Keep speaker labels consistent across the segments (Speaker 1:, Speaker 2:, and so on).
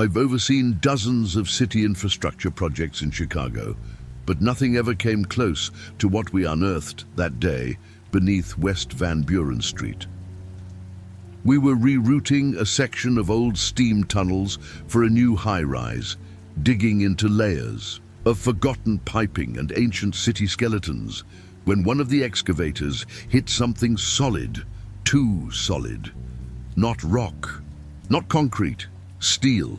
Speaker 1: I've overseen dozens of city infrastructure projects in Chicago, but nothing ever came close to what we unearthed that day beneath West Van Buren Street. We were rerouting a section of old steam tunnels for a new high-rise, digging into layers of forgotten piping and ancient city skeletons, when one of the excavators hit something solid, too solid. Not rock, not concrete, steel.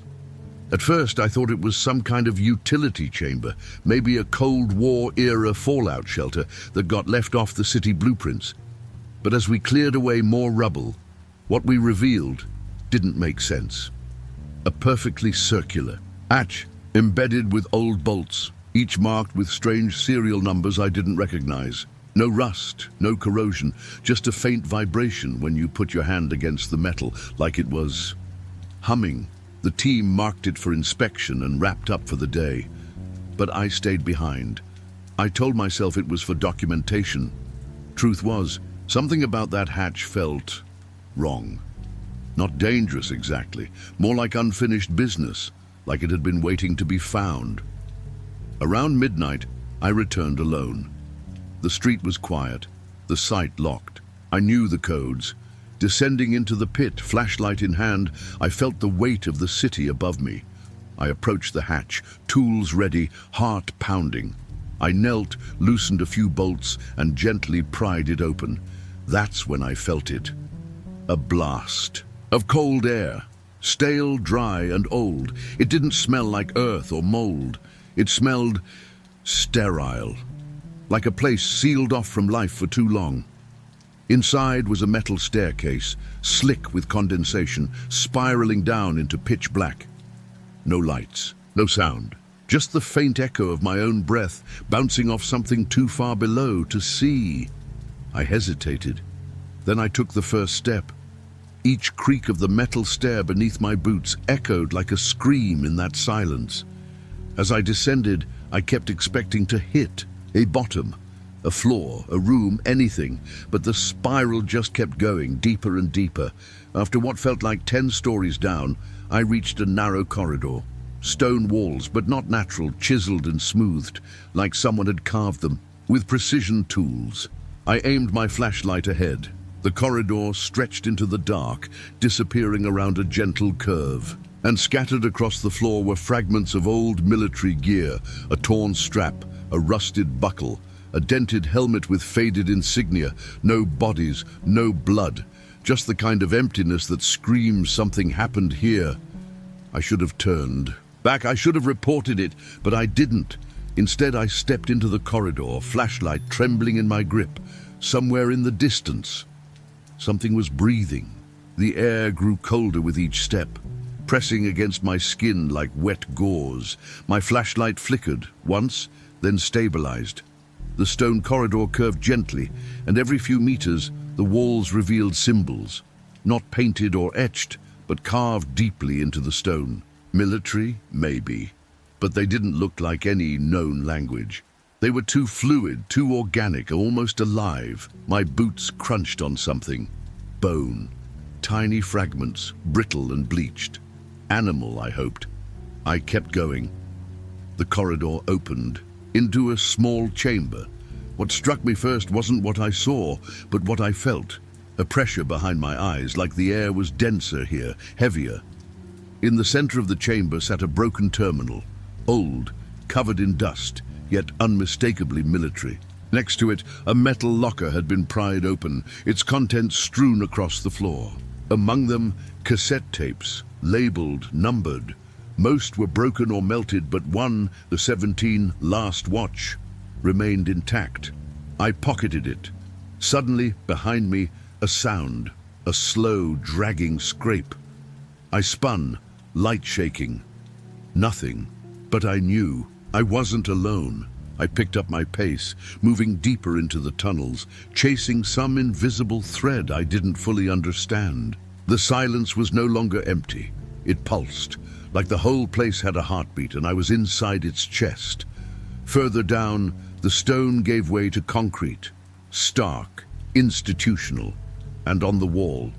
Speaker 1: At first I thought it was some kind of utility chamber, maybe a Cold War-era fallout shelter that got left off the city blueprints. But as we cleared away more rubble, what we revealed didn't make sense. A perfectly circular hatch embedded with old bolts, each marked with strange serial numbers I didn't recognize. No rust, no corrosion, just a faint vibration when you put your hand against the metal, like it was humming. The team marked it for inspection and wrapped up for the day. But I stayed behind. I told myself it was for documentation. Truth was, something about that hatch felt wrong. Not dangerous exactly, more like unfinished business, like it had been waiting to be found. Around midnight, I returned alone. The street was quiet, the site locked. I knew the codes. Descending into the pit, flashlight in hand, I felt the weight of the city above me. I approached the hatch, tools ready, heart pounding. I knelt, loosened a few bolts, and gently pried it open. That's when I felt it. A blast of cold air, stale, dry, and old. It didn't smell like earth or mold. It smelled sterile, like a place sealed off from life for too long. Inside was a metal staircase, slick with condensation, spiraling down into pitch black. No lights, no sound, just the faint echo of my own breath bouncing off something too far below to see. I hesitated. Then I took the first step. Each creak of the metal stair beneath my boots echoed like a scream in that silence. As I descended, I kept expecting to hit a bottom, a floor, a room, anything, but the spiral just kept going deeper and deeper. After what felt like 10 stories down, I reached a narrow corridor. Stone walls, but not natural, chiseled and smoothed, like someone had carved them, with precision tools. I aimed my flashlight ahead. The corridor stretched into the dark, disappearing around a gentle curve. And scattered across the floor were fragments of old military gear, a torn strap, a rusted buckle, a dented helmet with faded insignia, no bodies, no blood, just the kind of emptiness that screams something happened here. I should have turned back, I should have reported it, but I didn't. Instead, I stepped into the corridor, flashlight trembling in my grip. Somewhere in the distance, something was breathing. The air grew colder with each step, pressing against my skin like wet gauze. My flashlight flickered once, then stabilized. The stone corridor curved gently, and every few meters the walls revealed symbols, not painted or etched, but carved deeply into the stone. Military, maybe, but they didn't look like any known language. They were too fluid, too organic, almost alive. My boots crunched on something. Bone. Tiny fragments, brittle and bleached. Animal, I hoped. I kept going. The corridor opened into a small chamber. What struck me first wasn't what I saw, but what I felt. A pressure behind my eyes, like the air was denser here, heavier. In the center of the chamber sat a broken terminal, old, covered in dust, yet unmistakably military. Next to it, a metal locker had been pried open, its contents strewn across the floor. Among them, cassette tapes, labeled, numbered. Most were broken or melted, but one, the 17 Last Watch, remained intact. I pocketed it. Suddenly, behind me, a sound, a slow, dragging scrape. I spun, light shaking. Nothing, but I knew I wasn't alone. I picked up my pace, moving deeper into the tunnels, chasing some invisible thread I didn't fully understand. The silence was no longer empty. It pulsed, like the whole place had a heartbeat, and I was inside its chest. Further down, the stone gave way to concrete, stark, institutional, and on the wall,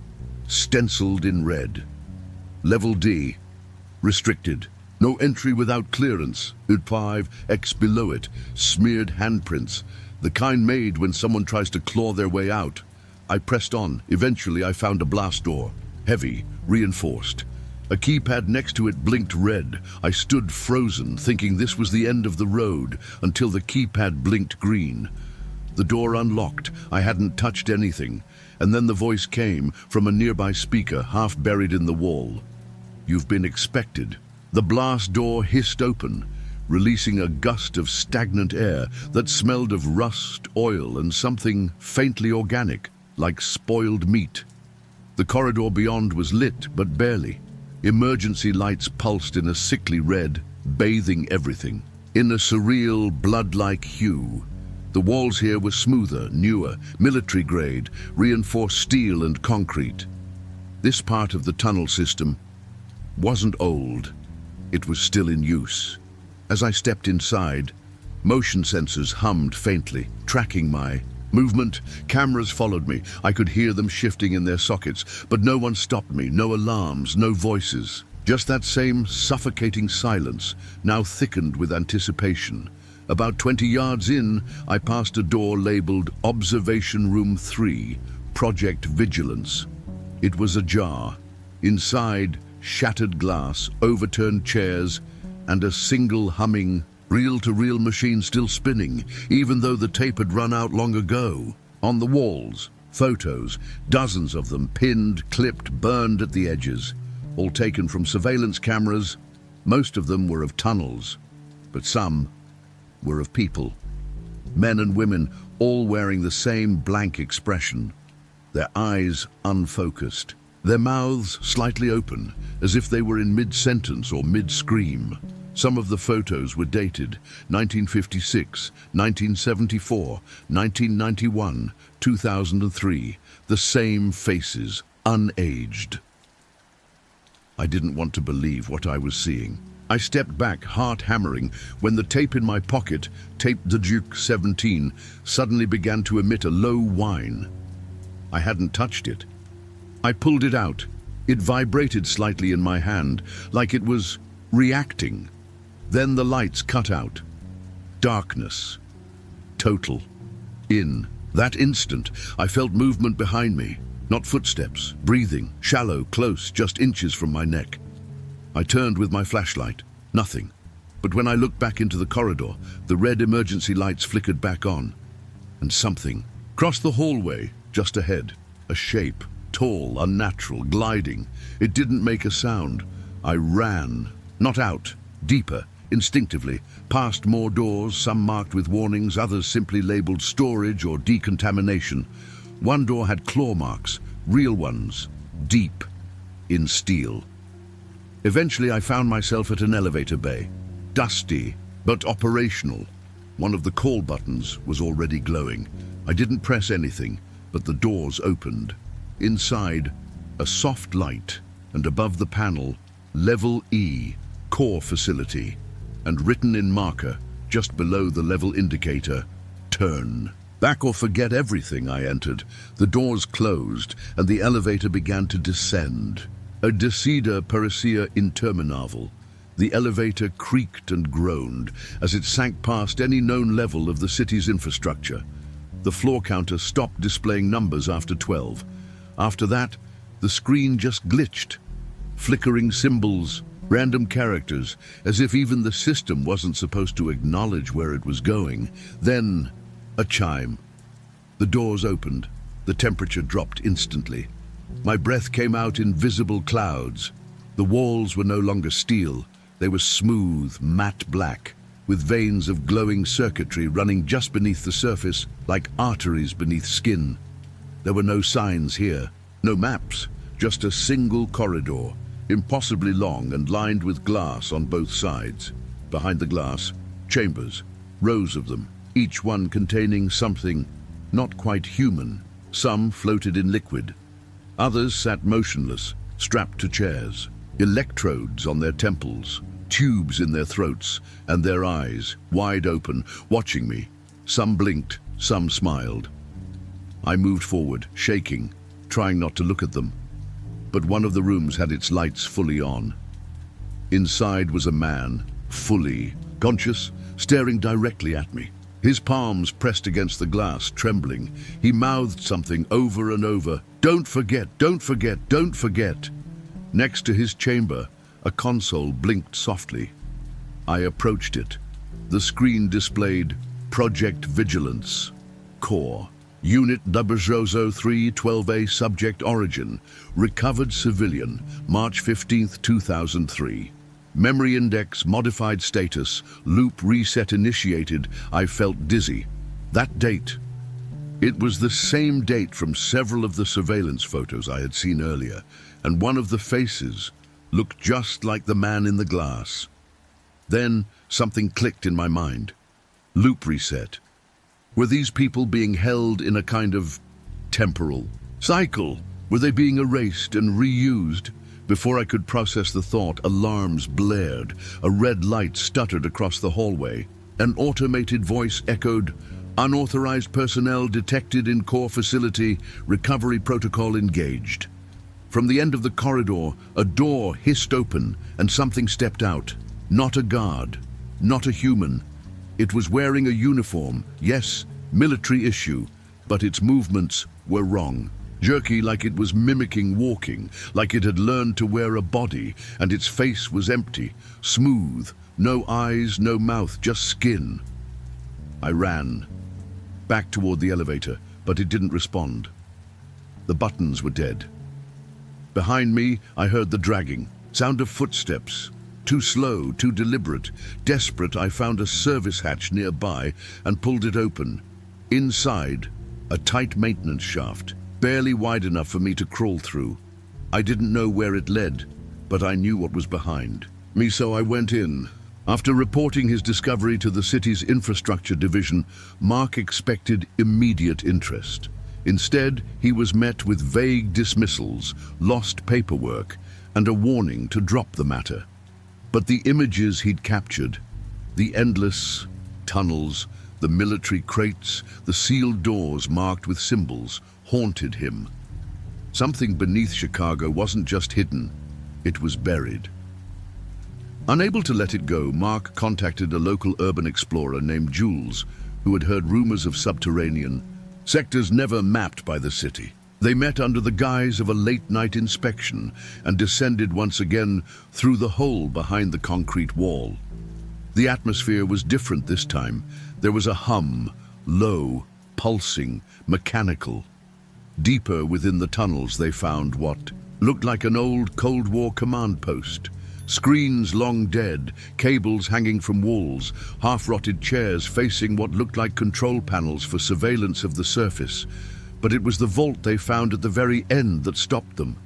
Speaker 1: stenciled in red, Level D. Restricted. No entry without clearance. UD5X below it. Smeared handprints. The kind made when someone tries to claw their way out. I pressed on. Eventually I found a blast door. Heavy, reinforced. A keypad next to it blinked red. I stood frozen, thinking this was the end of the road, until the keypad blinked green. The door unlocked. I hadn't touched anything. And then the voice came from a nearby speaker, half buried in the wall. You've been expected. The blast door hissed open, releasing a gust of stagnant air that smelled of rust, oil, and something faintly organic, like spoiled meat. The corridor beyond was lit, but barely. Emergency lights pulsed in a sickly red, bathing everything. In a surreal, blood-like hue. The walls here were smoother, newer, military-grade, reinforced steel and concrete. This part of the tunnel system wasn't old. It was still in use. As I stepped inside, motion sensors hummed faintly, tracking my movement. Cameras followed me. I could hear them shifting in their sockets, but no one stopped me, no alarms, no voices. Just that same suffocating silence, now thickened with anticipation. About 20 yards in, I passed a door labeled Observation Room 3, Project Vigilance. It was ajar. Inside, shattered glass, overturned chairs, and a single humming, reel-to-reel machine still spinning, even though the tape had run out long ago. On the walls, photos, dozens of them, pinned, clipped, burned at the edges, all taken from surveillance cameras. Most of them were of tunnels, but some were of people. Men and women, all wearing the same blank expression, their eyes unfocused, their mouths slightly open, as if they were in mid-sentence or mid-scream. Some of the photos were dated 1956, 1974, 1991, 2003. The same faces, unaged. I didn't want to believe what I was seeing. I stepped back, heart hammering, when the tape in my pocket, taped the Duke 17, suddenly began to emit a low whine. I hadn't touched it. I pulled it out. It vibrated slightly in my hand, like it was reacting. Then the lights cut out. Darkness. Total. In that instant, I felt movement behind me. Not footsteps, breathing, shallow, close, just inches from my neck. I turned with my flashlight. Nothing. But when I looked back into the corridor, the red emergency lights flickered back on. And something crossed the hallway just ahead. A shape, tall, unnatural, gliding. It didn't make a sound. I ran. Not out. Deeper. Instinctively, past more doors, some marked with warnings, others simply labeled storage or decontamination. One door had claw marks, real ones, deep, in steel. Eventually I found myself at an elevator bay, dusty, but operational. One of the call buttons was already glowing. I didn't press anything, but the doors opened. Inside, a soft light, and above the panel, Level E, Core Facility. And written in marker, just below the level indicator, turn. Back or forget everything, I entered. The doors closed, and the elevator began to descend. A descida parecia interminable. The elevator creaked and groaned as it sank past any known level of the city's infrastructure. The floor counter stopped displaying numbers after 12. After that, the screen just glitched. Flickering symbols, random characters, as if even the system wasn't supposed to acknowledge where it was going. Then, a chime. The doors opened. The temperature dropped instantly. My breath came out in visible clouds. The walls were no longer steel. They were smooth, matte black, with veins of glowing circuitry running just beneath the surface, like arteries beneath skin. There were no signs here, no maps, just a single corridor, impossibly long and lined with glass on both sides. Behind the glass, chambers, rows of them, each one containing something not quite human. Some floated in liquid. Others sat motionless, strapped to chairs, electrodes on their temples, tubes in their throats, and their eyes, wide open, watching me. Some blinked, some smiled. I moved forward, shaking, trying not to look at them. But one of the rooms had its lights fully on. Inside was a man, fully conscious, staring directly at me. His palms pressed against the glass, trembling. He mouthed something over and over. "Don't forget, don't forget, don't forget." Next to his chamber, a console blinked softly. I approached it. The screen displayed Project Vigilance, Core, Unit 003 12A Subject Origin, Recovered Civilian, March 15, 2003. Memory Index Modified Status, Loop Reset Initiated. I felt dizzy. That date. It was the same date from several of the surveillance photos I had seen earlier, and one of the faces looked just like the man in the glass. Then something clicked in my mind. Loop reset. Were these people being held in a kind of temporal cycle? Were they being erased and reused? Before I could process the thought, alarms blared. A red light stuttered across the hallway. An automated voice echoed, "Unauthorized personnel detected in core facility, recovery protocol engaged." From the end of the corridor, a door hissed open and something stepped out. Not a guard, not a human. It was wearing a uniform, yes, military issue, but its movements were wrong. Jerky, like it was mimicking walking, like it had learned to wear a body, and its face was empty, smooth, no eyes, no mouth, just skin. I ran back toward the elevator, but it didn't respond. The buttons were dead. Behind me, I heard the dragging, sound of footsteps. Too slow, too deliberate. Desperate, I found a service hatch nearby and pulled it open. Inside, a tight maintenance shaft, barely wide enough for me to crawl through. I didn't know where it led, but I knew what was behind me, so I went in. After reporting his discovery to the city's infrastructure division, Mark expected immediate interest. Instead, he was met with vague dismissals, lost paperwork, and a warning to drop the matter. But the images he'd captured, the endless tunnels, the military crates, the sealed doors marked with symbols, haunted him. Something beneath Chicago wasn't just hidden, it was buried. Unable to let it go, Mark contacted a local urban explorer named Jules, who had heard rumors of subterranean sectors never mapped by the city. They met under the guise of a late-night inspection and descended once again through the hole behind the concrete wall. The atmosphere was different this time. There was a hum, low, pulsing, mechanical. Deeper within the tunnels they found what looked like an old Cold War command post. Screens long dead, cables hanging from walls, half-rotted chairs facing what looked like control panels for surveillance of the surface. But it was the vault they found at the very end that stopped them.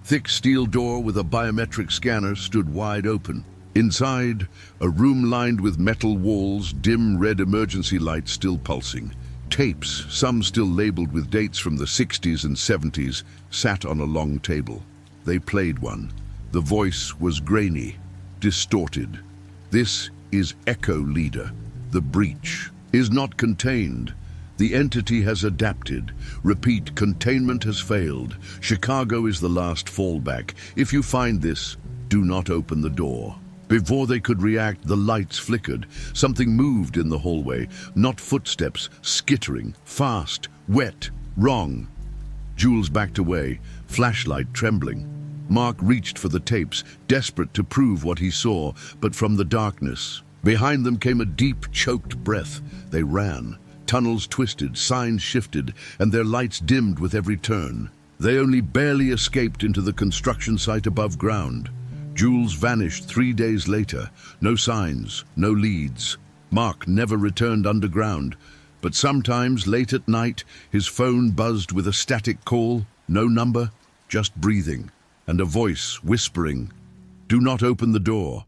Speaker 1: Thick steel door with a biometric scanner stood wide open. Inside, a room lined with metal walls, dim red emergency lights still pulsing. Tapes, some still labeled with dates from the 60s and 70s, sat on a long table. They played one. The voice was grainy, distorted. "This is Echo Leader. The breach is not contained. The entity has adapted. Repeat, containment has failed. Chicago is the last fallback. If you find this, do not open the door." Before they could react, the lights flickered. Something moved in the hallway. Not footsteps, skittering, fast, wet, wrong. Jules backed away, flashlight trembling. Mark reached for the tapes, desperate to prove what he saw, but from the darkness, behind them came a deep, choked breath. They ran. Tunnels twisted, signs shifted, and their lights dimmed with every turn. They only barely escaped into the construction site above ground. Jules vanished 3 days later. No signs, no leads. Mark never returned underground, but sometimes late at night, his phone buzzed with a static call, no number, just breathing, and a voice whispering, "Do not open the door."